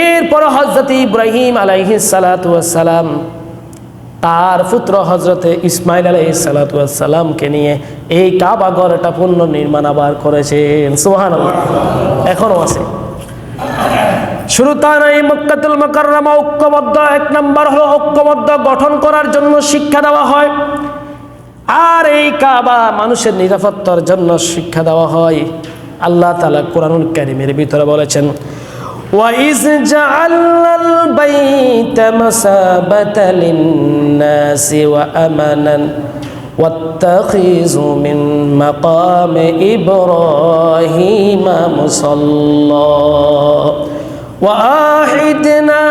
এরপর হযরত ইব্রাহিম আলাইহিস সালাতু ওয়াস সালাম তার পুত্র হযরত ইসমাইল আলাইহিস সালাতু ওয়াস সালামকে নিয়ে এই কাবা ঘরটা পুনর্নির্মাণ আবার করেছেন। সুবহানাল্লাহ। এখনো আছে। শুরু তা নাই, মক্কাতুল মুকাররমা ঐক্যবদ্ধ, এক নম্বর হলো ঐক্যবদ্ধ গঠন করার জন্য শিক্ষা দেওয়া হয়, আর এই কাবা মানুষের নিরাপত্তার জন্য শিক্ষা দেওয়া হয়। আল্লাহ তাআলা কোরআনুল কারীমের ভিতরে বলেছেন, وَإِذْ جَعَلْنَا الْبَيْتَ مَثَابَةً لِلنَّاسِ وَأَمْنًا وَاتَّخِذُوا مِن مَّقَامِ إِبْرَاهِيمَ مُصَلًّى وَعَهِدْنَا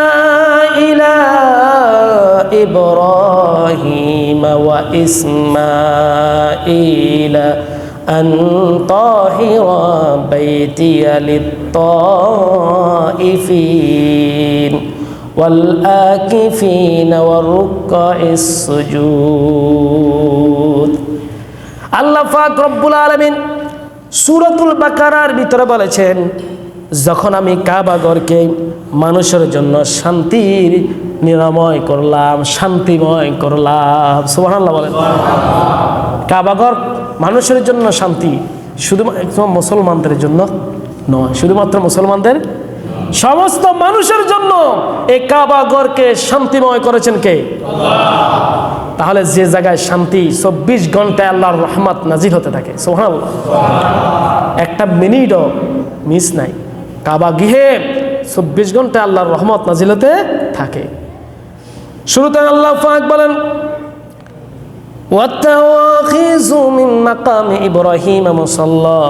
إِلَى إِبْرَاهِيمَ وَإِسْمَاعِيلَ أن طاهر بيتي للطائفين والآكفين والركع السجود। আল্লাহ পাক রব্বুল আলামিন সূরাতুল বাকারার ভিতরে বলেছেন, যখন আমি কাবা ঘরকে মানুষের জন্য শান্তির নিরাময় করলাম, শান্তিময় করলাম। সুবহানাল্লাহ বলেন। কাবা ঘর মানুষের জন্য শান্তি, শুধুমাত্র মুসলমানদের জন্য নয়, শুধুমাত্র মুসলমানদের, সমস্ত মানুষের জন্য এই কাবা ঘরকে শান্তিময় করেছেন কে? আল্লাহ। তাহলে যে জায়গায় শান্তি 24 ঘন্টায় আল্লাহর রহমত নাজিল হতে থাকে, সুবহানাল্লাহ, একটা মিনিটও মিস নাই। কাবা গৃহে 24 ঘন্টায় আল্লাহর রহমত নাজিল হতে থাকে। শুরুতে আল্লাহ পাক বলেন, ওয়াত্তাখিযু মিন মাকামি ইব্রাহিম মুসাল্লা,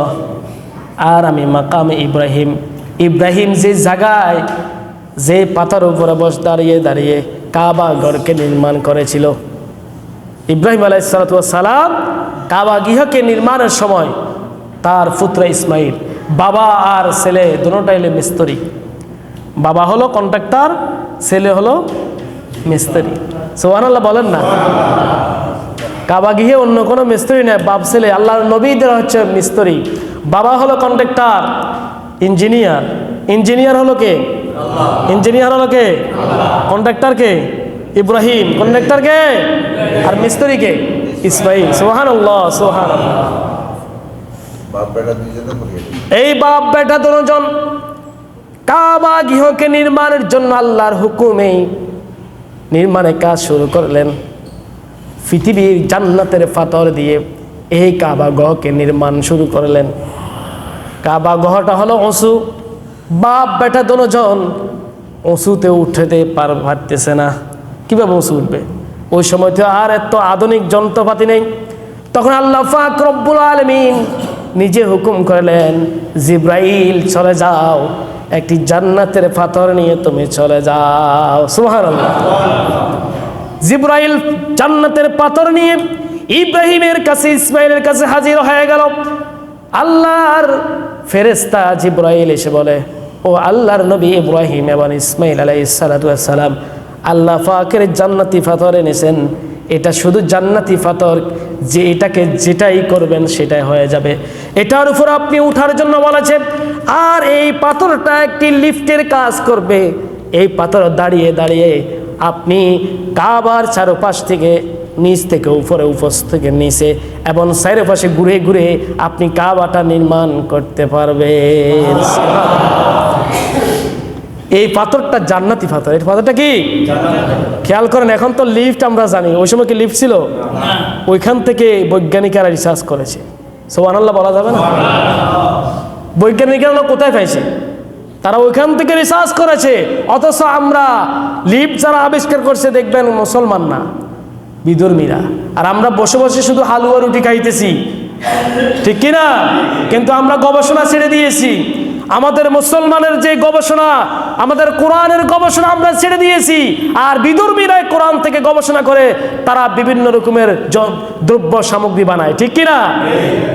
আর আমি মাকামে ইব্রাহিম, ইব্রাহিম যে জায়গায়, যে পাতার উপরে দাঁড়িয়ে দাঁড়িয়ে কাবা ঘরকে নির্মাণ করেছিল, ইব্রাহিম আলাইহিস সালাতু ওয়াস সালাম কাবা গৃহকে নির্মাণের সময় তার পুত্র ইসমাইল, বাবা আর ছেলে দুটোটাই হলো মিস্ত্রি। বাবা হলো কন্ট্রাক্টর, ছেলে হলো মিস্ত্রি। সুবহানাল্লাহ বলেন না। কাবা গৃহে অন্য কোনো মিস্ত্রি নেই, বাপ ছেলে, আল্লাহর নবীদের হচ্ছে মিস্ত্রি। বাবা হলো কন্ট্রাক্টর, ইঞ্জিনিয়ার। ইঞ্জিনিয়ার হলো কে? ইঞ্জিনিয়ার হলো কে? কন্ট্রাক্টর কে? ইব্রাহিম। কন্ট্রাক্টর কে? আর মিস্ত্রি কে? ইসমাইল। সুবহানাল্লাহ, সুবহানাল্লাহ। এই বাপ বেটা দুজন কাবা গৃহকে নির্মাণের জন্য আল্লাহর হুকুমে নির্মাণের কাজ শুরু করলেন। পৃথিবীর জান্নাতের পাথর দিয়ে এই কাবা গৃহকে নির্মাণ শুরু করলেন। কাবা গৃহটা হলো উঁচু, বাপ বেটা দুজন উঁচুতে উঠতে পারতেছে না। কিভাবে উঁচু উঠবে? ওই সময় তো আর এত আধুনিক যন্ত্রপাতি নেই। তখন আল্লাহ পাক রব্বুল আলামিন নিজে হুকুম করলেন, জিব্রাইল চলে যাও, একটি জান্নাতের পাথর নিয়ে তুমি চলে যাও। সুবহানাল্লাহ। জিব্রাইল জান্নাতের পাথর নিয়ে ইব্রাহিমের কাছে, ইসমাইলের কাছে হাজির হয়ে গেল। আল্লাহর ফেরেশতা জিব্রাইল এসে বলে, ও আল্লাহর নবী ইব্রাহিম এবং ইসমাইল আলাইহিস সালাতু ওয়াস সালাম আল্লাহ পাকের জান্নাতি পাথর এনেছেন, এটা শুধু জান্নাতি পাথর, যে এটাকে যেটাই করবেন সেটাই হয়ে যাবে, এটার উপর আপনি উঠার জন্য বলেছে। আর এই পাথরটা একটি লিফটের কাজ করবে। এই পাথর দাঁড়িয়ে দাঁড়িয়ে আপনি কাবার চারপাশ থেকে, নিচ থেকে উপরে, উপর থেকে নিচে এবং চারপাশে ঘুরে ঘুরে আপনি কাবাটা নির্মাণ করতে পারবেন। এই পাথরটা জান্নাতি পাথর। এই পাথরটা কি? খেয়াল করেন, এখন তো লিফট আমরা জানি, ওই সময় কি লিফট ছিল? ওইখান থেকে বৈজ্ঞানিকরা রিসার্চ করেছে। সুবহানাল্লাহ বলা যাবে না? বৈজ্ঞানিকরা কোথায় পাইছে? তারা ওইখান থেকে রিসার্চ করেছে। অথচ আমরা লিফট যারা আবিষ্কার করছে দেখবেন মুসলমান না, বিধর্মীরা। আর আমরা বসে বসে শুধু হালুয়া রুটি খাইতেছি, ঠিক কিনা? কিন্তু আমরা গবেষণা ছেড়ে দিয়েছি। আমাদের মুসলমানের যে গবেষণা, আমাদের কোরআনের গবেষণা আমরা ছেড়ে দিয়েছি। আর বিধর্মীরা কোরআন থেকে গবেষণা করে তারা বিভিন্ন রকমের দ্রব্য সামগ্রী বানায়, ঠিক কিনা?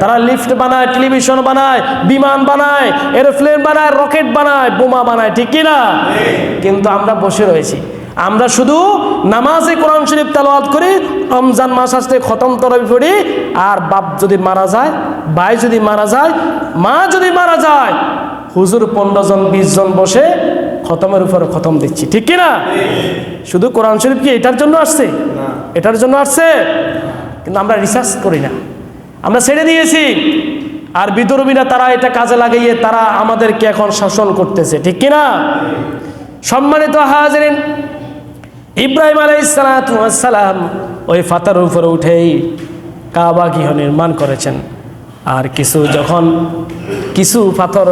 তারা লিফট বানায়, টেলিভিশন বানায়, বিমান বানায়, এরোপ্লেন বানায়, রকেট বানায়, বোমা বানায়, ঠিক কিনা? কিন্তু আমরা বসে রয়েছি। আমরা শুধু নামাজে কোরআন শরীফ তেলাওয়াত করি, রমজান মাস আসলে খতম তরাবি পড়ি। আর বাপ যদি মারা যায়, ভাই যদি মারা যায়, মা যদি মারা যায়, হুজুর 15 জন 20 জন বসে খতমের উপরে খতম দিচ্ছি, ঠিক কিনা? শুধু কোরআন শরীফ কি এটার জন্য আসছে? এটার জন্য আসছে? কিন্তু আমরা রিসার্চ করি না, আমরা ছেড়ে দিয়েছি। আর বিদর্মীরা তারা এটা কাজে লাগিয়ে তারা আমাদেরকে এখন শাসন করতেছে, ঠিক কিনা? সম্মানিত হাজিরিন, ইব্রাহিম আলাইহিস সালাম ওই পাথরের উপরে উঠেই কাবা গৃহ নির্মাণ করেছেন। আর কিছু পাথর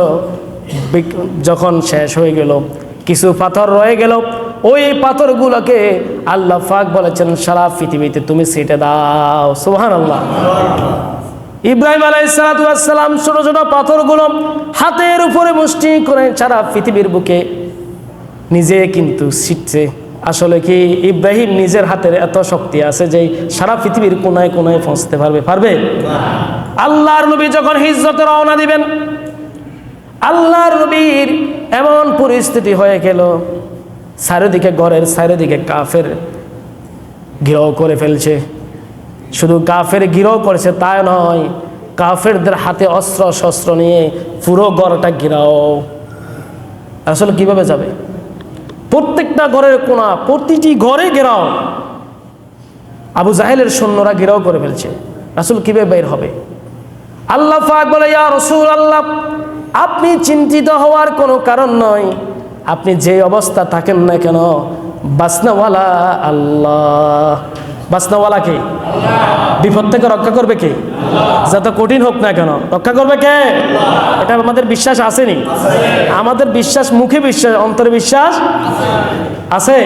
যখন শেষ হয়ে গেল, কিছু পাথর রয়ে গেল, ওই পাথরগুলোকে আল্লাহ পাক বলেছেন সারা পৃথিবীতে তুমি ছিটে দাও। সুবহানাল্লাহ। ইব্রাহিম আলাইহিস সালাম ছোট ছোট পাথরগুলো হাতের উপরে মুষ্টি করে সারা পৃথিবীর বুকে নিজে কিন্তু ছিটছে। আসলে কি ইব্রাহিম নিজের হাতের এত শক্তি আছে যে সারা পৃথিবীর কোনায় কোনায় পৌঁছতে পারবে? আল্লাহর নবী যখন হিজরতে রওনা দিবেন, আল্লাহর নবীর এমন পরিস্থিতি হয়ে গেল, চারিদিকে ঘরের চারিদিকে কাফের ঘিরাও করে ফেলছে। শুধু কাফের ঘিরাও করেছে তাই নয়, কাফেরদের হাতে অস্ত্র শস্ত্র নিয়ে পুরো ঘরটা ঘিরাও। আসলে কিভাবে যাবে? প্রত্যেকটা ঘরের কোণা, প্রতিটি ঘরে ঘেরাও। আবু জাহেলের সৈন্যরা ঘেরাও করে ফেলছে। রাসূল কিভাবে বের হবে? আল্লাহ পাক বলে, ইয়া রাসূলুল্লাহ, আপনি চিন্তিত হওয়ার কোনো কারণ নয়। আপনি যে অবস্থা থাকেন না কেন, বাসনাওয়ালা আল্লাহ। বাসনাওয়ালা কে? বিপদ থেকে রক্ষা করবে কে? যত কঠিন হোক না কেন রক্ষা করবে কে? এটা আমাদের বিশ্বাস আসেনি? আমাদের বিশ্বাস মুখে বিশ্বাস, অন্তরে বিশ্বাস আছে।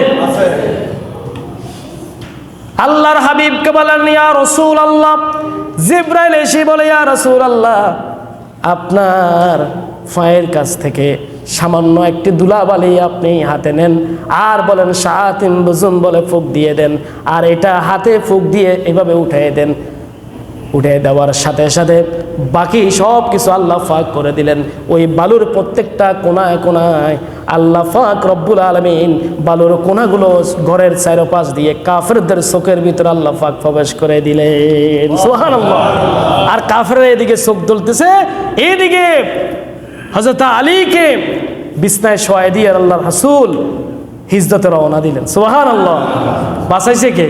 আল্লাহর হাবিবকে বলেন, ইয়া রাসূলুল্লাহ, জিবরাইল এসে বলে, ইয়া রাসূলুল্লাহ, আপনার পায়ের কাছ থেকে সামান্য একটি ধুলাবালি আপনি হাতে নেন আর বলেন শাআতিন বুজুম বলে ফুঁক দিয়ে দেন, আর এটা হাতে ফুঁক দিয়ে এভাবে উঠিয়ে দেন। উঠে দেওয়ার সাথে সাথে বাকি সব কিছু আল্লাহ পাক করে দিলেন। ওই বালুর প্রত্যেকটা কোনায় কোনায় আল্লাহ পাক রব্বুল আলামিন বালুর কোনাগুলো ঘরের চারপাশ দিয়ে কাফেরদের চোখের ভিতরে আল্লাহ পাক প্রবেশ করে দিলেন। সুবহানাল্লাহ। আর কাফেররা এদিকে চোখ দুলতেছে, এইদিকে হযরত আলীকে বিছনায় শোয়াই দিয়ে আল্লাহর রাসূল হিজরতে রওনা দিলেন। সুবহানাল্লাহ। বাঁচাইছে কে?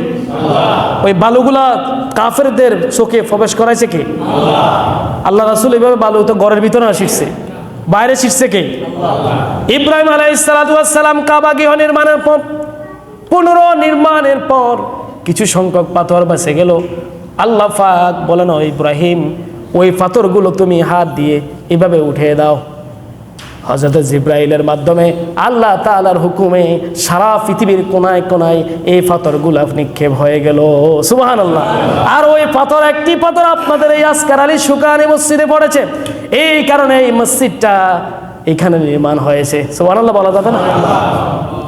ওই বালুগুলা কাফেরদের চোখে প্রবেশ করাইছে কে? আল্লাহ রাসূল। এইভাবে বালু তো ঘরের ভিতরে না শিখছে, বাইরে শিখছে কে? ইব্রাহিম আলাইহিস সালাম কাবা গৃহ নির্মাণের পর, পুনর্নির্মাণের পর কিছু সংখ্যক পাথর বেঁচে গেল। আল্লাহ পাক বলেন, ও ইব্রাহিম, ওই পাথরগুলো তুমি হাত দিয়ে এভাবে উঠিয়ে দাও। হযরত জিবরাইলের মাধ্যমে আল্লাহ তাআলার হুকুমে সারা পৃথিবীর কোনায় কোনায় এই পাথরগুলো নিক্ষেপ হয়ে গেল। সুবহানাল্লাহ। আর ওই পাথর, একটি পাথর আপনাদের এই আসকার আলী শুকানি মসজিদে পড়েছে। এই কারণে এই মসজিদটা এখানে নির্মাণ হয়েছে। সুবহানাল্লাহ বলা যাবে না?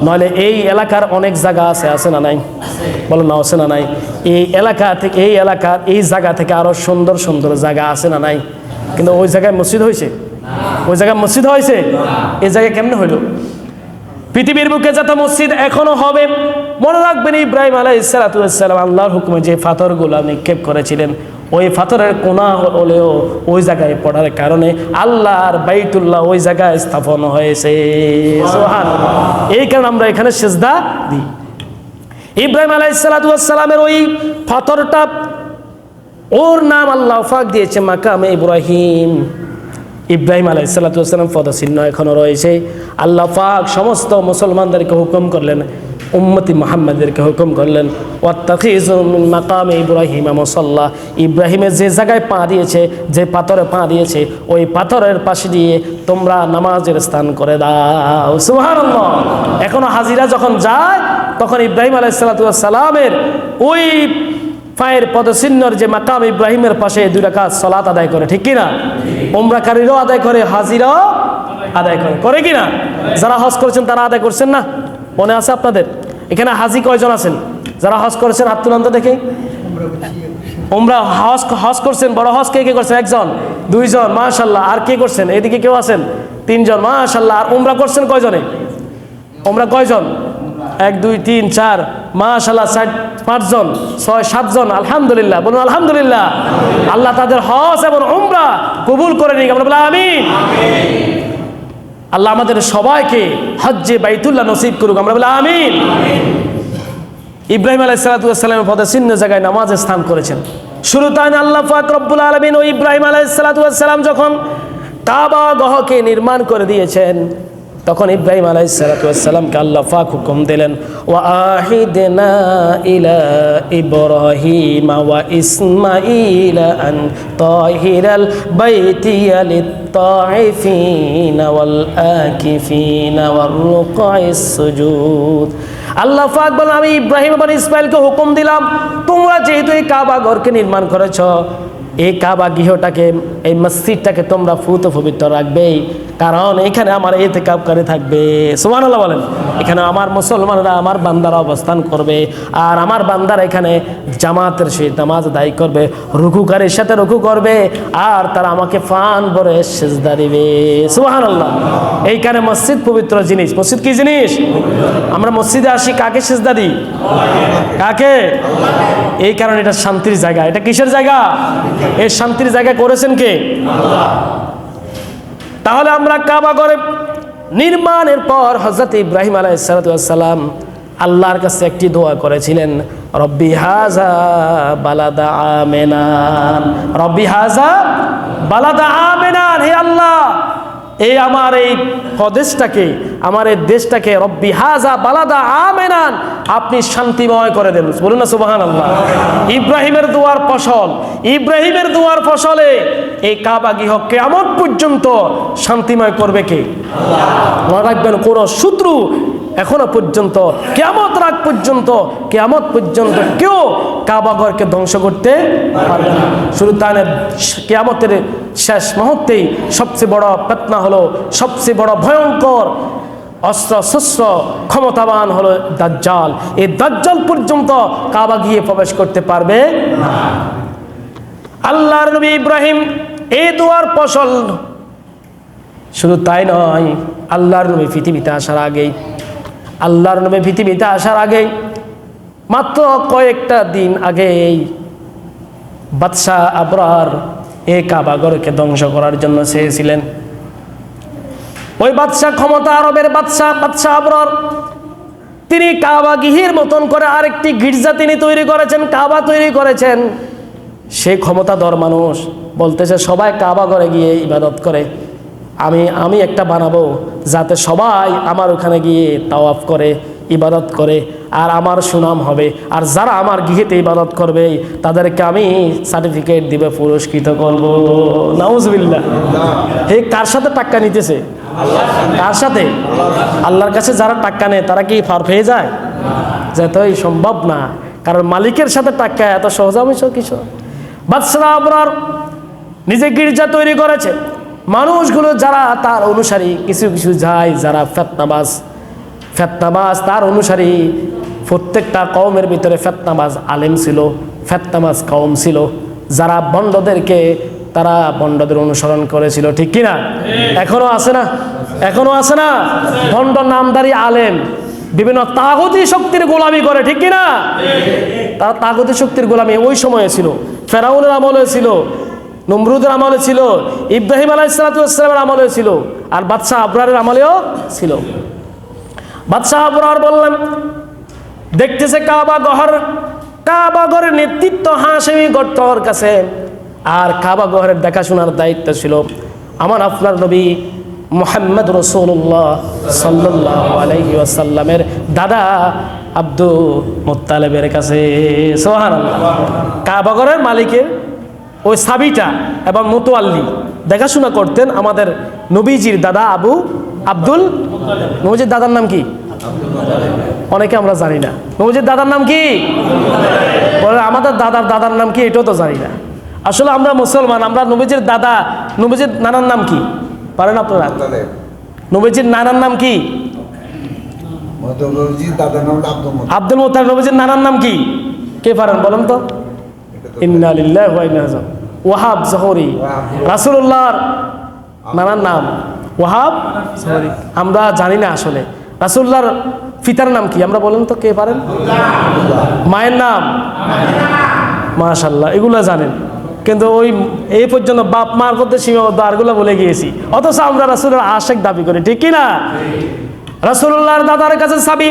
নইলে এই এলাকার অনেক জায়গা আছে না নাই? বলো না, আছে না নাই? এই এলাকা থেকে, এই এলাকার এই জায়গা থেকে আরো সুন্দর সুন্দর জায়গা আছে না নাই? কিন্তু ওই জায়গায় মসজিদ হয়েছে? ওই জায়গায় মসজিদ হয়েছে? এই জায়গায় কেমনে হইল? পৃথিবীর বুকে যত মসজিদ এখনো হবে, মনে রাখবেন ইব্রাহিম আলাইহিস সালাম আল্লাহর হুকুমে যে পাথরগুলো নিক্ষেপ করেছিলেন, ওই পাথরের কোনা হলেও ওই জায়গায় পড়ার কারণে আল্লাহর বাইতুল্লাহ ওই জায়গায় স্থাপন হয়েছে। সুবহানাল্লাহ। এই কারণে আমরা এখানে সিজদা দিই। ইব্রাহিম আলাইহিস সালামের ওই পাথরটা, ওর নাম আল্লাহ পাক দিয়েছে মাকামে ইব্রাহিম। ইব্রাহিম আলাইহিস সালাম পদচিহ্ন এখনো রয়েছে। আল্লাহ পাক সমস্ত মুসলমানদেরকে হুকুম করলেন, উম্মতি মুহাম্মাদেরকে হুকুম করলেন, ওয়াত্তাখিযু মিন মাকামে ইব্রাহিম মুসাল্লা। ইব্রাহিমের যে জায়গায় পা দিয়েছে, যে পাথরে পা দিয়েছে, ওই পাথরের পাশে দিয়ে তোমরা নামাজের স্থান করে দাও। সুবহানাল্লাহ। এখনো হাজিরা যখন যায়, তখন ইব্রাহিম আলাইহিস সালামের ওই পায়ের পদচিহ্নর যে মাকাম ইব্রাহিমের পাশে 2 রাকাত সালাত আদায় করে, ঠিক কিনা? উমরাকারীরাও আদায় করে, হাজিরাও আদায় করে কিনা? যারা হজ করেছেন তারা আদায় করছেন না? মনে আছে আপনাদের? এখানে হাজি কয়জন আছেন যারা হজ করেছেন? হাত তুলান্ত দেখে। উমরা হজ করছেন, বড় হজ কে কে করছেন? 1 জন, 2 জন, মাশাআল্লাহ। আর কে করছেন? এদিকে কেউ আছেন? 3 জন, মাশাআল্লাহ। আর উমরা করছেন কয়জনে? উমরা কয়জন? 1 2 3 4, মাশাআল্লাহ। 5 জন, 6 7 জন। আলহামদুলিল্লাহ, বলুন আলহামদুলিল্লাহ। আল্লাহ তাদের হজ এবং উমরা কবুল করে নিক, আমরা বলি আমিন। আল্লাহ আমাদের সবাইকে হজ্জে বাইতুল্লাহ নসিব করুক, আমরা বলি আমিন। ইব্রাহিম আলাইহিস সালামের পদে চিহ্ন জায়গায় নামাজের স্থান করেছেন। শুরুতে আল্লাহ পাক রব্বুল আলামিন ও ইব্রাহিম আলাইহিস সালাম যখন কাবা গহকে নির্মাণ করে দিয়েছেন, তখন ইব্রাহিম আলাইহিস সালামকে আল্লাহ পাক হুকুম দিলেন, ওয়া আহিদনা ইলা ইব্রাহিম ওয়া ইসমাঈল আন তাহিরাল বাইতিয়া লিত-তাইফিনা ওয়াল আকিফিনা ওয়ার রুকআইস সুজুদ। আল্লাহ পাক বলেন, আমি ইব্রাহিম এবং ইসমাইলকে হুকুম দিলাম, তোমরা যেহেতু এই কাবা ঘরকে নির্মাণ করেছ, এই কাবা গৃহটাকে, এই মসজিদটাকে তোমরা ফুত পবিত্র রাখবেই, কারণ এখানে আমার ইতিকাফকারী থাকবে। সুবহানাল্লাহ বলেন। এখানে আমার মুসলমানরা, আমার বান্দারা অবস্থান করবে, আর আমার বান্দারা এখানে জামাতের সহিত নামাজ আদায় করবে, রুকুকারীর সাথে রুকু করবে, আর তারা আমাকে ফান ভরে সিজদা দিবে। সুবহানাল্লাহ। এইখানে মসজিদ পবিত্র জিনিস। মসজিদ কি জিনিস? আমরা মসজিদে আসি কাকে সিজদা দিই? কাকে? এই কারণে এটা শান্তির জায়গা। এটা কিসের জায়গা? এই শান্তির জায়গা করেছেন কে? তাহলে আমরা কাবা ঘরে নির্মাণের পর হযরত ইব্রাহিম আলাইহিস সালাম আল্লাহর কাছে একটি দোয়া করেছিলেন, রব্বি হাযা বালাদা আমিনান, রব্বি হাযা বালাদা আমিনান, হে আল্লাহ, এই আমার এই প্রদেশটাকে, আমার এই দেশটাকে, রব্বি হাযা বালাদা আমিনান, আপনি শান্তিময় করে দেন। বলুন না সুবহানাল্লাহ। ইব্রাহিমের দোয়ার ফসল, ইব্রাহিমের দোয়ার ফসলে এই কাবা গৃহ কিয়ামত পর্যন্ত শান্তিময় করবে কে? আল্লাহ। মনে রাখবেন, কোন শত্রু এখনো পর্যন্ত কিয়ামত রাত পর্যন্ত, কিয়ামত পর্যন্ত কেউ কাবা ঘরকে ধ্বংস করতে পারবে না। শুধু তাই না, কিয়ামতের শেষ মুহূর্তেই সবচেয়ে বড় ফিতনা হলো, সবচেয়ে বড় ভয়ঙ্কর অস্ত্র শস্ত্র ক্ষমতাবান হলো দাজ্জাল। এই দাজ্জাল পর্যন্ত কাবা গিয়ে প্রবেশ করতে পারবে না। আল্লাহর নবী ইব্রাহিম এই দোয়ার ফসল। শুধু তাই নয়, আল্লাহর নবী পৃথিবীতে আসার আগেই, আল্লাহর নবী পৃথিবীতে আসার আগেই, মাত্র কয়েকটা দিন আগেই বাদশাহ আবরার এই কাবা ঘরকে ধ্বংস করার জন্য চেয়েছিলেন। ওই বাদশাহ, ক্ষমতা আরবের বাদশাহ আবরার, তিনি কাবা গৃহের মতন করে আরেকটি গির্জা তিনি তৈরি করেছেন, কাবা তৈরি করেছেন। সে ক্ষমতাধর মানুষ বলতেছে সবাই কাবা ঘরে গিয়ে ইবাদত করে, আমি একটা বানাবো যাতে সবাই আমার ওখানে গিয়ে তাওয়াফ করে, ইবাদত করে, আর আমার সুনাম হবে, আর যারা আমার গৃহেতে ইবাদত করবে তাদেরকে আমি সার্টিফিকেট দিবে, পুরস্কৃত করব। নাউজুবিল্লাহ। এই কার সাথে টাক্কা নিতেছে? কার সাথে? আল্লাহর কাছে যারা টাক্কা নেয় তারা কি পার পেয়ে যায়? যেতই সম্ভব না, কারণ মালিকের সাথে টাক্কা এত সহজামিষ কিছু। বাদশাহ আবরার নিজে গির্জা তৈরি করেছে, মানুষগুলো যারা তার অনুসারী, কিছু কিছু যায় যারা ফেতনাবাজ তার অনুসারী। প্রত্যেকটা কওমের ভিতরে ফেতনাবাজ আলেম ছিল, ফেতনাবাজ কওম ছিল, যারা বন্ডদেরকে, তারা বন্ডদের অনুসরণ করেছিল। ঠিক কিনা? এখনো আছে না? এখনো আছে না? বন্ড নামদারি আলেম বিভিন্ন তাগুতি শক্তির গোলামি করে। ঠিক কিনা? তারা তাগুতি শক্তির গোলামি ওই সময়ে ছিল, ফেরাউনের আমলে ছিল, নমরুদের আমলে ছিল, ইব্রাহিম আলাইহিস সালামের আমলে ছিল, আর বাদশাহ আবরারের আমলেও ছিল। বাদশাহ আবরার বললেন, দেখতেছে কাবা ঘরের নেতৃত্ব হাশেমি গোত্রের কাছে, আর কাবা ঘরের দেখাশোনার দায়িত্ব ছিল আমার আপনার নবী মুহাম্মদ রাসূলুল্লাহ সাল্লাল্লাহু আলাইহি ওয়াসাল্লামের দাদা আব্দুল মুত্তালিবের কাছে। সুবহানাল্লাহ। কাবা ঘরের মালিকের ওই সাবিটা এবং মুতাওয়াল্লি দেখাশোনা করতেন আমাদের নবীজির দাদা আব্দুল। নবীজির দাদার নাম কি? অনেকে আমরা জানি না। নবীজির দাদার নাম কি? বলে আমাদের দাদার নাম কি এটাও তো জানি না। আসলে আমরা মুসলমান, আমরা নবীজির দাদা, নবীজির নানার নাম কি পারেন আপনারা? নবীজির নানার নাম কি? Abdul Muttalib. নবীজির নানার নাম কি? কে পারেন বলেন তো? ইন্না লিল্লাহি ওয়া ইন্না ইলাইহি রাজিউন। ওয়াহাব জহরি। রাসূলুল্লাহর নানার নাম ওয়াহাব জহরি। আমরা জানি না আসলে রাসূলুল্লাহর পিতার নাম কি, আমরা বলেন তো, কে পারেন? মায়ের নাম? মাশাআল্লাহ, এগুলো জানেন। কিন্তু ওই এই পর্যন্ত বাপ মার করতে সীমাবদ্ধ আরগুলো বলে গিয়েছি, অথচ আমরা রাসূলের আশিক দাবি করি, ঠিক কি না? রাসূলুল্লাহর দাদার কাছে চাবি,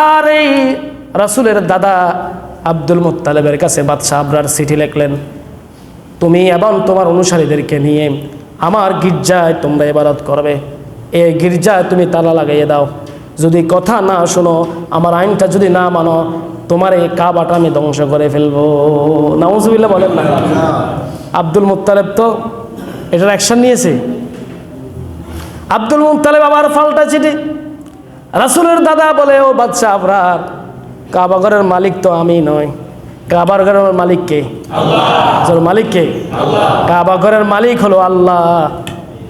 আর এই রাসূলের দাদা আব্দুল মুত্তালিবের কাছে বাদশাহ আবরার চিঠি লিখলেন, তুমি এবং তোমার অনুসারীদেরকে নিয়ে আমার গির্জায় তোমরা ইবাদত করবে, এই গির্জায় তুমি তালা লাগাইয়ে দাও, যদি কথা না শোনো, আমার আইনটা যদি না মানো, তোমার এই কাবাটা আমি ধ্বংস করে ফেলবো। নাউজুবিল্লাহ বলেন না। আব্দুল মুত্তালিব তো এটার অ্যাকশন নিয়েছে। আব্দুল মুত্তালিব আবার পাল্টা চিঠি, রাসূলের দাদা বলে, ও বাদশাহ আবরার, কাবাঘরের মালিক তো আমি নই, কাবাঘরের মালিক কে? আল্লাহ। মালিক কে? আল্লাহ। কাবাঘরের মালিক হলো আল্লাহ।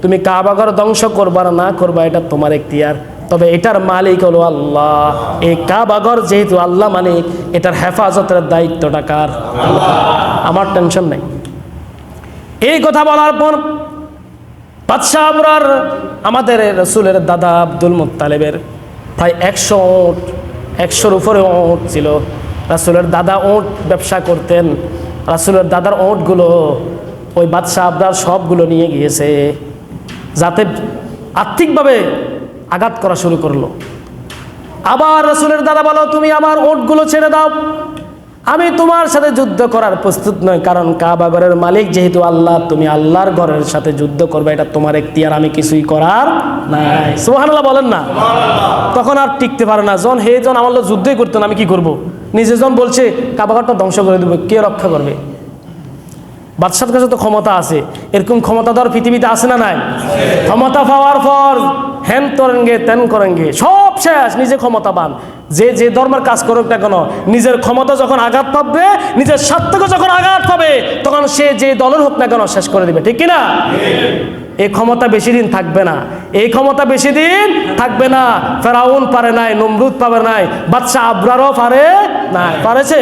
তুমি কাবাঘর ধ্বংস করবা না করবা এটা তোমার এখতিয়ার, তবে এটার মালিক হলো আল্লাহ। এই কাবাঘর যেহেতু আল্লাহ মালিক, এটার হেফাজতের দায়িত্বটা কার? আল্লাহ। আমার টেনশন নাই। এই কথা বলার পর বাদশাহ আবরার আমাদের রাসূলের দাদা আব্দুল মুত্তালিবের প্রায় 100 উট, 100-র উপরে উট ছিল। রাসূলের দাদা উট ব্যবসা করতেন। রাসূলের দাদার উটগুলো ওই বাদশাহ আবরার সবগুলো নিয়ে গিয়েছে, যাতে আর্থিকভাবে আঘাত করা শুরু করলো। আবার রাসূলের দাদা বলো, তুমি আমার উটগুলো ছেড়ে দাও, আমি তোমার সাথে যুদ্ধ করার প্রস্তুত নই, কারণ কাবা ঘরের মালিক যেহেতু আল্লাহ, তুমি আল্লাহর ঘরের সাথে যুদ্ধ করবে, এটা তোমার এখতিয়ার, আমি কিছুই করার নাই। সুবহানাল্লাহ বলেন না। তখন আর টিকতে পারে না, জন হে জন আমার লোক যুদ্ধই করতেন, আমি কি করব? নিজে জন বলছে কাবা ঘরটা ধ্বংস করে দেবো, কে রক্ষা করবে? বাদশার কাছে তো ক্ষমতা আছে, এরকম ক্ষমতা ধর পৃথিবীতে আছে না নাই? ক্ষমতা পাওয়ার পর হ্যান করেনগে তেন করেনগে, সব শেষ, নিজে ক্ষমতাবান। যে ধর্মের কাজ করুক না কেন, নিজের ক্ষমতা যখন আঘাত পাবে, নিজের স্বার্থকে যখন আঘাত পাবে, তখন সে যে দলের হোক না কেন শেষ করে দিবে, ঠিক কিনা? এই ক্ষমতা বেশি দিন থাকবে না, এই ক্ষমতা বেশি দিন থাকবে না। ফেরাউন পারে নাই, নমরুদ পারে নাই, বাদশাহ আবরারও পারে নাই, পারেছে?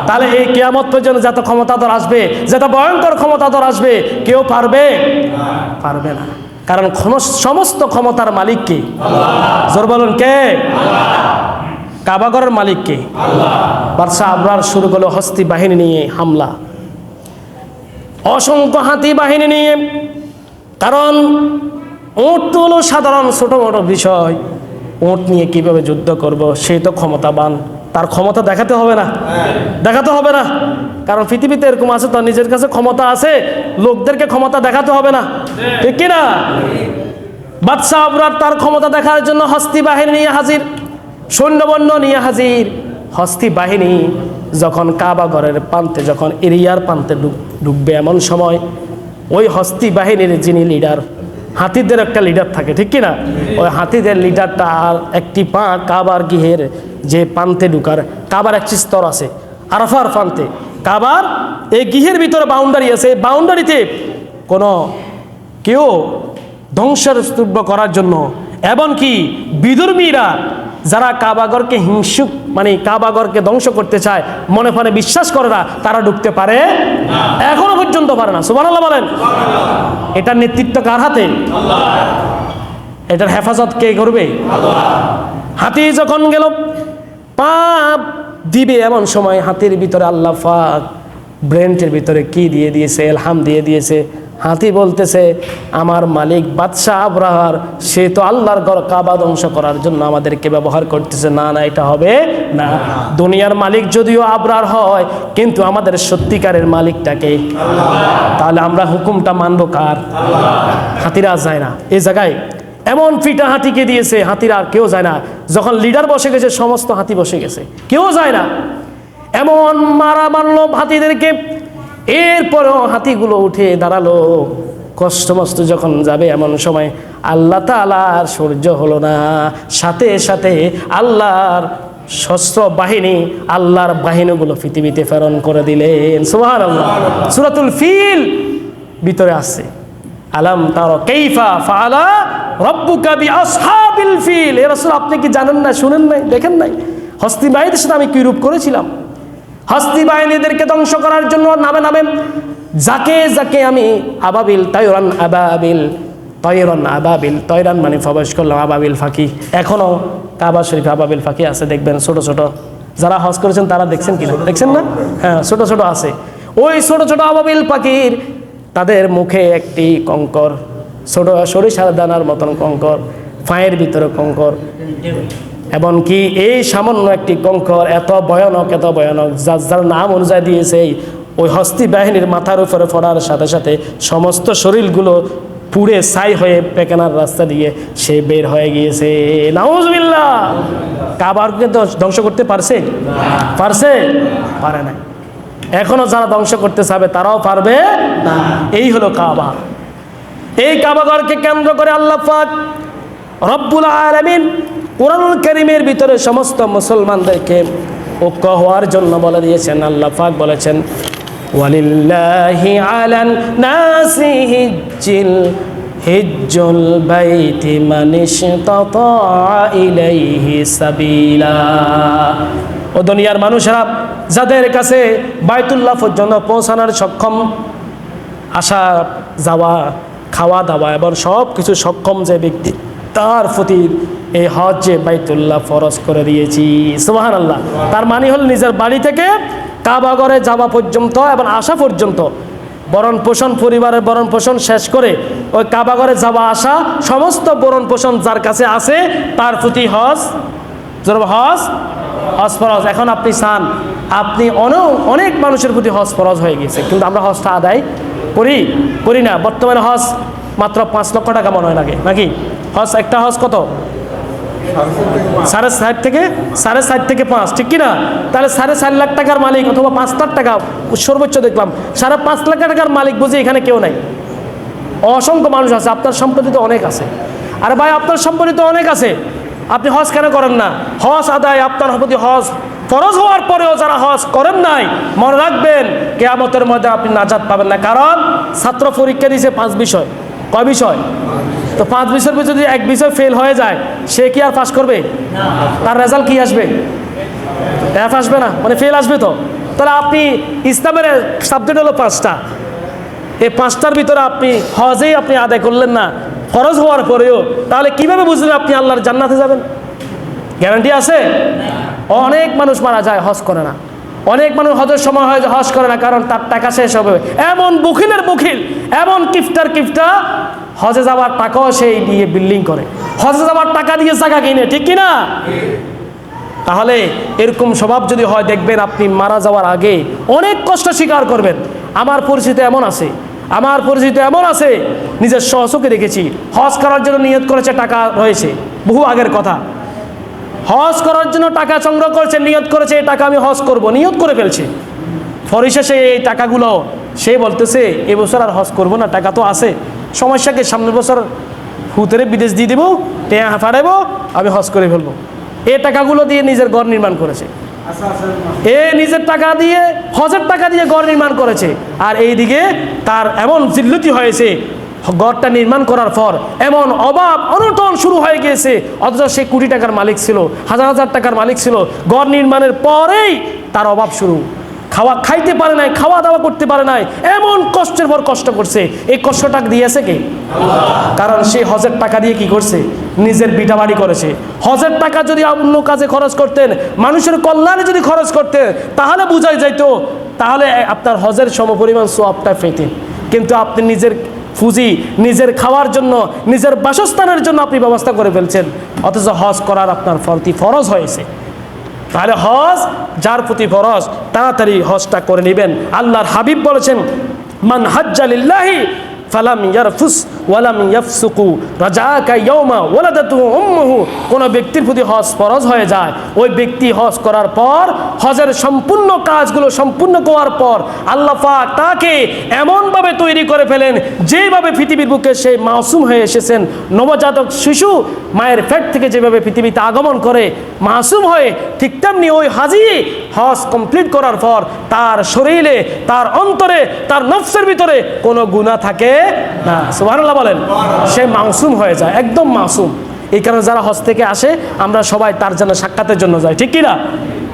তাহলে এই কিয়ামত পর্যন্ত যত ক্ষমতাধর আসবে, যত ভয়ঙ্কর ক্ষমতাধর আসবে, কেউ পারবে? পারবে না। কারণ সমস্ত ক্ষমতার মালিক কে? জোর বলুন, কে? কাবাঘরের মালিক কে? বাদশাহ আবরার শুরু করলো হস্তি বাহিনী নিয়ে হামলা, অসংখ্য হাতি বাহিনী নিয়ে। কারণ উট তো হলো সাধারণ ছোট মোটো বিষয়, উট নিয়ে কিভাবে যুদ্ধ করব, সে তো ক্ষমতাবান, তার ক্ষমতা দেখাতে হবে না? দেখাতে হবে না, কারণ পৃথিবীতে এরকম আছে তো, নিজের কাছে ক্ষমতা আছে, লোকদেরকে ক্ষমতা দেখাতে হবে না, ঠিক কিনা? বাদশাহ আবরার তার ক্ষমতা দেখার জন্য হস্তি বাহিনী নিয়ে হাজির, সৈন্যবন্য নিয়ে হাজির। হস্তি বাহিনী যখন কাবা ঘরের প্রান্তে, যখন এরিয়ার প্রান্তে ঢুকবে, এমন সময় ওই হস্তি বাহিনীর যিনি লিডার, হাতিদের একটা লিডার থাকে, ঠিক কিনা? ওই হাতিদের লিডারটা আর একটি পা কাবার গৃহের যে প্রান্তে ঢুকার, কাবার একটি স্তর আছে আরাফার প্রান্তে, কাবার এই গৃহের ভিতরে বাউন্ডারি আছে, এই বাউন্ডারিতে কোনো কেউ ধ্বংসের স্তূপ করার জন্য, এমনকি বিধর্মীরা যারা কাবাগরকে হিংসুক, মানে কাবাগরকে ধ্বংস করতে চায়, মনে মনে বিশ্বাস করে না, তারা ঢুকতে পারে না, এখনো পর্যন্ত পারে না। সুবহানাল্লাহ বলেন। এটার নেতৃত্ব কার হাতে? আল্লাহ। এটার হেফাজত কে করবে? আল্লাহ। হাতি যখন গেল পাপ দিবে, এমন সময় হাতির ভিতরে আল্লাহ পাক ব্রেনটের ভিতরে কি দিয়ে দিয়েছে? ইলহাম দিয়ে দিয়েছে। হাতি বলতেছে, আমার মালিক বাদশাহ আবরার, সে তো আল্লাহর ঘর কাবা ধ্বংস করার জন্য আমাদেরকে ব্যবহার করতেছে। না না, এটা হবে না। দুনিয়ার মালিক যদিও আবরার হয়, কিন্তু আমাদের সত্যিকারের মালিকটাকে, তাহলে আমরা হুকুমটা মানব কার? হাতিরা যায় না এই জায়গায়, এমন পিটা হাতিকে দিয়েছে, হাতিরা আর কেউ যায় না। যখন লিডার বসে গেছে, সমস্ত হাতি বসে গেছে, কেউ যায় না। এমন মারা মারল হাতিদেরকে। এরপরেও হাতিগুলো উঠে দাঁড়ালো, কষ্ট মষ্ট যখন যাবে, এমন সময় আল্লাহ তাআলার সহ্য হলো না, সাথে সাথে আল্লাহর সশস্ত্র বাহিনী, আল্লাহর বাহিনীগুলো পৃথিবীতে প্রেরণ করে দিলেন। সুবহানাল্লাহ। সূরাতুল ফিল ভিতরে আছে, আলাম তারা কাইফা ফাআলা রাব্বুকা বিআসহাবিল ফিল। এ রাসূল, আপনি কি জানেন না, শুনেন নাই, দেখেন নাই হস্তি বাহিনীদের সাথে আমি কি রূপ করেছিলাম? হস্তি বাহিনীদেরকে ধ্বংস করার জন্য নামে নামে যাকে যাকে আমি আবাবিল, তয়রান আবাবিল, তয়রান আবাবিল, তয়রান মানে প্রবেশ করলাম, আবাবিল ফাঁকি। এখনও কাবা শরীফে আবাবিল ফাঁকি আছে, দেখবেন ছোট ছোট। যারা হজ করেছেন তারা দেখছেন কিনা? দেখছেন না? হ্যাঁ, ছোট ছোট আছে। ওই ছোট ছোট আবাবিল পাখির তাদের মুখে একটি কঙ্কর, ছোট সরিষার দানার মতন কঙ্কর, পায়ের ভিতরে কঙ্কর, এমনকি এই সামান্য একটি কঙ্কর এত ভয়ানক যার যার নাম অনুযায়ী দিয়েছে, ওই হস্তি বাহিনীর মাথার উপরে পড়ার সাথে সাথে সমস্ত শরীরগুলো পুড়ে ছাই হয়ে পেকানার রাস্তা দিয়ে সে বের হয়ে গিয়েছে। নাউজুবিল্লাহ। কাবাকে তো ধ্বংস করতে পারছে? পারে না। এখনো যারা ধ্বংস করতে চাবে তারাও পারবে না। এই হলো কাবা। এই কাবাঘরকে কেন্দ্র করে আল্লাহ পাক রব্বুল আলামিন কুরআনুল কারীমের ভিতরে সমস্ত মুসলমানদেরকে ঐক্য হওয়ার জন্য বলে দিয়েছেন। আল্লাহ পাক বলেছেন, ওয়ালিল্লাহি আলান নাসি হিজ্জুল বাইতি মান ইসতাতা ইলাইহি সাবিলা। ও দুনিয়ার মানুষেরা, যাদের কাছে বাইতুল্লাহ পর্যন্ত পৌঁছানোর সক্ষম, আসা যাওয়া খাওয়া দাওয়া এবং সব কিছু সক্ষম যে ব্যক্তি, তার প্রতি এই হজ্জে বাইতুল্লাহ ফরজ করে দিয়েছি। সুবহানাল্লাহ। তার মানে হল নিজের বাড়ি থেকে কাবাঘরে যাওয়া পর্যন্ত এবং আসা পর্যন্ত বরণ পোষণ, পরিবারের বরণ পোষণ শেষ করে ওই কাবাঘরে যাওয়া আসা সমস্ত বরণ পোষণ যার কাছে আছে তার প্রতি হজ ফরজ। এখন আপনি চান, আপনি অনেক মানুষের প্রতি হজ ফরজ হয়ে গেছে, কিন্তু আমরা হজটা আদায় করি না। বর্তমানে হজ মাত্র 5 লক্ষ টাকা মনে হয় লাগে নাকি? একটা হজ কত? 4.5 থেকে 5, ঠিক কিনা? তাহলে 4.5 লাখ টাকার মালিক অথবা 5 লাখ টাকা সর্বোচ্চ দেখলাম, 5.5 লাখ টাকার মালিক বুঝি এখানে কেউ নাই। অসংখ্য মানুষ আছে। আপনার সম্পত্তি তো অনেক আছে। আরে ভাই, আপনার সম্পত্তি তো অনেক আছে, আপনি হজ কেন করেন না? হজ আদায় আপনার প্রতি হজ ফরজ হওয়ার পরেও যারা হজ করেন নাই, মনে রাখবেন কিয়ামতের মধ্যে আপনি নাজাত পাবেন না। কারণ ছাত্র পরীক্ষা দিয়েছে 5 বিষয়। কয় বিষয়? তো 5 বিষয়ের ভিতরে যদি এক বিষয় ফেল হয়ে যায়, সে কি আর পাস করবে? তার রেজাল্ট কি আসবে? এফ আসবে না, মানে ফেল আসবে। তো তাহলে আপনি ইসলামের সাবজেক্ট হলো 5টা, এই 5টার ভিতরে আপনি হজেই আপনি আদায় করলেন না ফরজ হওয়ার পরেও, তাহলে কিভাবে বুঝলেন আপনি আল্লাহর জান্নাতে যাবেন? গ্যারান্টি আছে? অনেক মানুষ মারা যায়, হজ করে না। অনেক মানুষ হজের সময় হয় হজ করে না, কারণ তার টাকা শেষ হবে। এমন বখিলের বখিল, এমন কিফটা হজে যাওয়ার টাকাও সেই দিয়ে বিল্ডিং করে, হজে যাওয়ার টাকা দিয়ে জায়গা কিনে, ঠিক কিনা? তাহলে এরকম স্বভাব যদি হয়, দেখবেন আপনি মারা যাওয়ার আগে অনেক কষ্ট স্বীকার করবেন। আমার পরিচিত এমন আছে, নিজের সহচোখে দেখেছি, হজ করার জন্য নিয়ত করেছে, টাকা রয়েছে, বহু আগের কথা। হজ করার জন্য টাকা সংগ্রহ করেছে, নিয়ত করেছে এই টাকা আমি হজ করব, নিয়ত করে ফেলছে। পরিশেষে এই টাকাগুলো সে বলতেছে এবছর আর হজ করব না, টাকা তো আছে, সমস্যাকে সামনের বছর হুতেরে বিদেশ দিয়ে দেবো, টেয়া ফাড়াবো, আমি হজ করে ফেলবো। এই টাকাগুলো দিয়ে নিজের ঘর নির্মাণ করেছে, নিজের টাকা দিয়ে, হজের টাকা দিয়ে ঘর নির্মাণ করেছে। আর এইদিকে তার এমন জিল্লতি হয়েছে, ঘরটা নির্মাণ করার পর এমন অভাব অনটন শুরু হয়ে গিয়েছে, অথচ সে কোটি টাকার মালিক ছিল, হাজার টাকার মালিক ছিল। ঘর নির্মাণের পরেই তার অভাব শুরু, খাইতে পারে নাই, খাওয়া দাওয়া করতে পারে নাই, এমন কষ্টের পর কষ্ট করছে। এই কষ্টটা দিয়েছে কে? কারণ সে হজের টাকা দিয়ে কি করছে? নিজের বিটা বাড়ি করেছে। হজের টাকা যদি অন্য কাজে খরচ করতেন, মানুষের কল্যাণে যদি খরচ করতেন, তাহলে বোঝাই যাইতো, তাহলে আপনার হজের সমপরিমাণ সওয়াবটা পেতেন। কিন্তু আপনি নিজের পুঁজি, নিজের খাওয়ার জন্য, নিজের বাসস্থানের জন্য আপনি ব্যবস্থা করে ফেলছেন, অথচ হজ করার আপনার ফরজ হয়েছে। তাহলে হজ যার প্রতি ফরজ, তাড়াতাড়ি হজটা করে নেবেন। আল্লাহর হাবিব বলেছেন, মান হাজ্জা লিল্লাহি ফালাম ইয়ারফুস ওয়ালাম ইয়াফসুকু রাজাকা ইয়াউমা ওয়ালাদাতু উম্মুহু। কোন ব্যক্তির প্রতি হজ ফরজ হয়ে যায়, ওই ব্যক্তি হজ করার পর, হজের সম্পূর্ণ কাজগুলো সম্পূর্ণ করার পর আল্লাহ পাক তাকে এমনভাবে তৈরি করে ফেলেন, যেভাবে পৃথিবীর বুকে সে মাসুম হয়ে এসেছেন। নবজাতক শিশু মায়ের পেট থেকে যেভাবে পৃথিবীতে আগমন করে মাসুম হয়ে, ঠিক তেমনি ওই হাজি হজ কমপ্লিট করার পর তার শরীরে, তার অন্তরে, তার নফসের ভিতরে কোনো গুনাহ থাকে না। সুবহানাল্লাহ বলেন। সে মাসুম হয়ে যায়, একদম মাসুম। এই কারণে যারা হজ থেকে আসে, আমরা সবাই তার জন্য সাক্ষাতের জন্য যাই, ঠিক কিনা?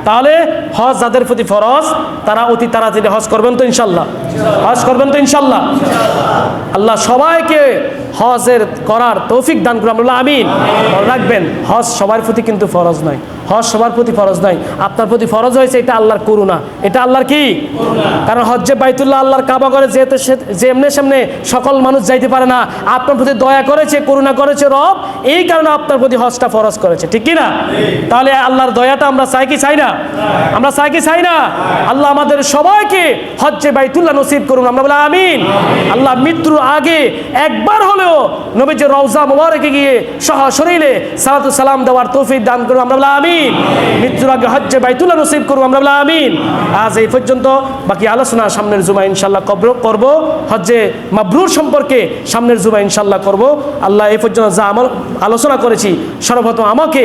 তাহলে হজ যাদের প্রতি ফরজ, তারা অতি তাড়াতাড়ি হজ করবেন তো ইনশাল্লাহ? হজ করবেন তো ইনশাল্লাহ? আল্লাহ সবাইকে হজের করার তৌফিক দান করুন, আমিন। মনে রাখবেন, হজ সবার প্রতি কিন্তু ফরজ নয়। হজ সবার প্রতি ফরজ নয়, আপনার প্রতি ফরজ হয়েছে, এটা আল্লাহর করুণা, এটা আল্লাহর কি, কারণ হজ্জে বাইতুল্লাহ আল্লাহর কাবা করে যেতে যে এমনি সামনে সকল মানুষ যাইতে পারে না, আপনার প্রতি দয়া করেছে, করুণা করেছে রব, এই কারণে আপনার প্রতি হজটা ফরজ করেছে, ঠিক কি না? তাহলে আল্লাহর দয়াটা আমরা চাই কি চাই না? আমরা চাই কি চাই না? আল্লাহ আমাদের সবাইকে হজ্জে বাইতুল্লাহ নসিব করুন, আমরা বলি আমিন। আল্লাহ মৃত্যুর আগে একবার হলেও নবীজির রওজা মুবারকে গিয়ে সশরীরে সালাতু সালাম দেওয়ার তৌফিক দান করুন, আমরা বলি আমিন। মৃত্যুর আগে হজ্জে বাইতুল্লাহ নসিব করুন, আমরা বলি আমিন। আজ এই পর্যন্ত, বাকি আলোচনা সামনের জুমা ইনশাআল্লাহ করব। হজ্জে মাবরুর সম্পর্কে সামনের জুমা ইনশাআল্লাহ করব। আল্লাহ এই পর্যন্ত যা আলোচনা করেছি সর্বপ্রথম আমাকে